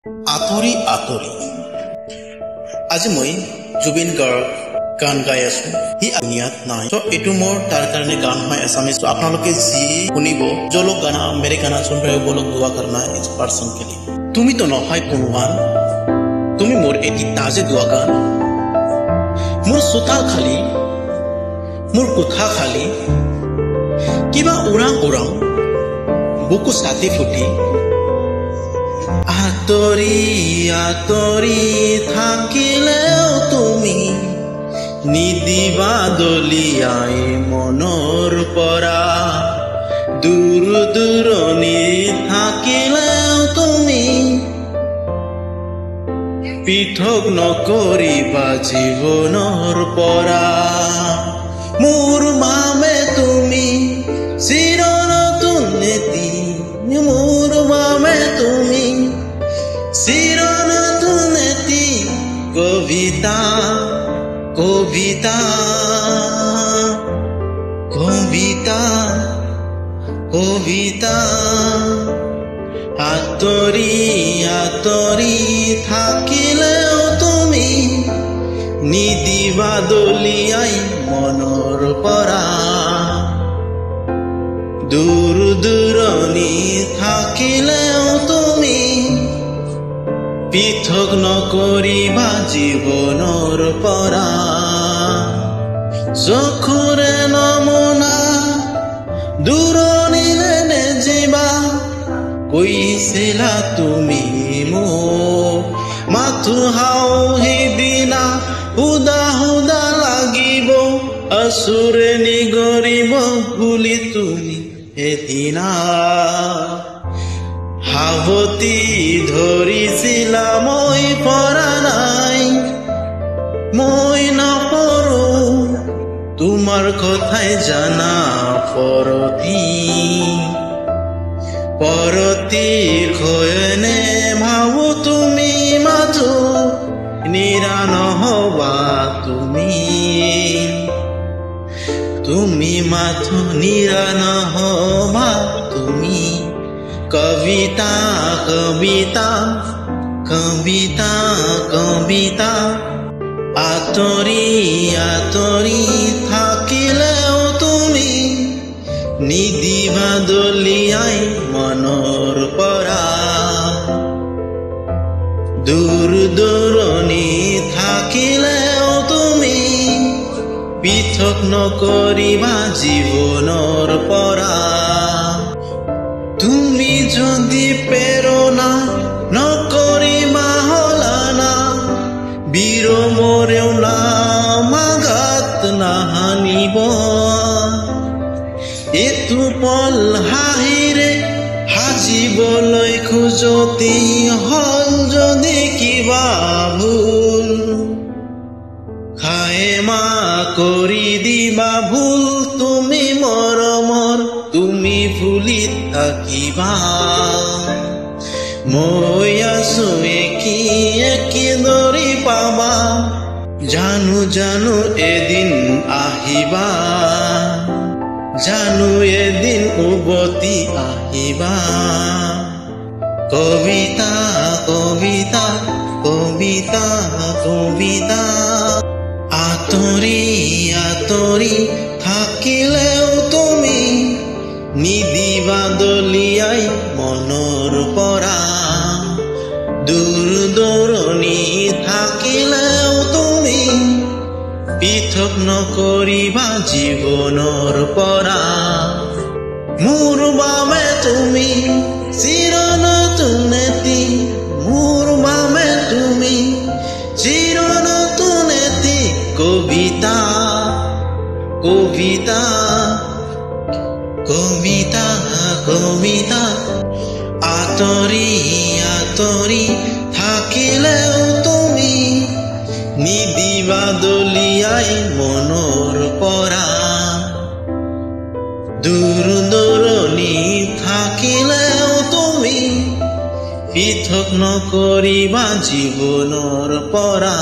আতৰি আতৰি আজি মই জুবিন গাৰ্গ গান গাই আছো হি ইয়াত নাই তো এটু মোৰ তাৰ কাৰণে গান হয় আছামিজ তো আপোনালোকে যি শুনিব जो लोग गाना मेरे गाना सुन रहे हो वो लोग दुआ करना इस पर्सन के लिए তুমি তো নহয় কোনোৱান তুমি মোৰ এটি তাজে দুৱা গান মোৰ চোতাল খালি মোৰ কোঠা খালি কিবা উৰাং উৰাং বুকু ছাতি ফুটি আতৰি আতৰি থাকিলেও তুমি নিদিবা দলিয়াই মনৰ পৰা দূৰ দূৰণি থাকিলেও তুমি পৃথক নকৰিবা জীৱনৰ পৰা মোৰ বাবে তুমি চিৰনতুন এটি মোৰ বাবে তুমি চিৰনতুন এটি কবিতা কবিতা কবিতা কবিতা আতৰি আতৰি থাকিলেও তুমি নিদিবা দলিয়াই মনৰ পৰা দূৰ দূৰণি থাকিলেও তুমি পৃথক নকৰিবা জীৱনৰ পৰা চকুৰে নমনা দূৰণিলে নেজিবা কৈছিলা তুমি মোক মাথো হাওহি দিনা সুদা সুদা লাগিব আচুৰে নিগৰিব বুলি তুমি এদিনা হাৱতি ধৰিছিলা মই পৰা নাই মই নপৰো তোমাৰ কথাই জানা পৰতি পৰতিৰ খয়নে ভাবো তুমি মাথো নিৰা নহবা তুমি তুমি মাথো নিৰা নহবা তুমি কবিতা কবিতা কবিতা কবিতা আতৰি আতৰি থাকিলেও তুমি নিদিবা দলিয়াই মনৰ পৰা দূৰ দূৰণি থাকিলেও তুমি পৃথক নকৰিবা জীৱনৰ পৰা তুমি যদি প্ৰেৰণা নকৰিবা হলানা বিৰমৰেও নামাঘাত নাহানিব এইটো পল হাঁহিৰে সাজিবলৈ খোজতি হল যদি কিবা ভুল খায়েমা কৰি দিবা ভুল তুমি মৰমৰ তুমি ভুলি থাকিবা মই আছো একি দৰি পাবা জানো জানো এদিন আহিবা জানো এদিন উভতি আহিবা কবিতা কবিতা কবিতা কবিতা আতৰি আতৰি থাকিলেও তুমি নিদিবা দলিয়াই মনৰ পৰা দূৰ দূৰণি থাকিলেও তুমি পৃথক নকৰিবা জীৱনৰ পৰা মোৰ বাবে তুমি চিৰনতুন এটি মোৰ বাবে তুমি চিৰনতুন এটি কবিতা কবিতা কবিতা কবিতা আতৰি আতৰি থাকিলেও তুমি নিদিবা দলিয়াই মনৰ পৰা দূৰ দূৰণি থাকিলেও তুমি পৃথক নকৰিবা জীৱনৰ পৰা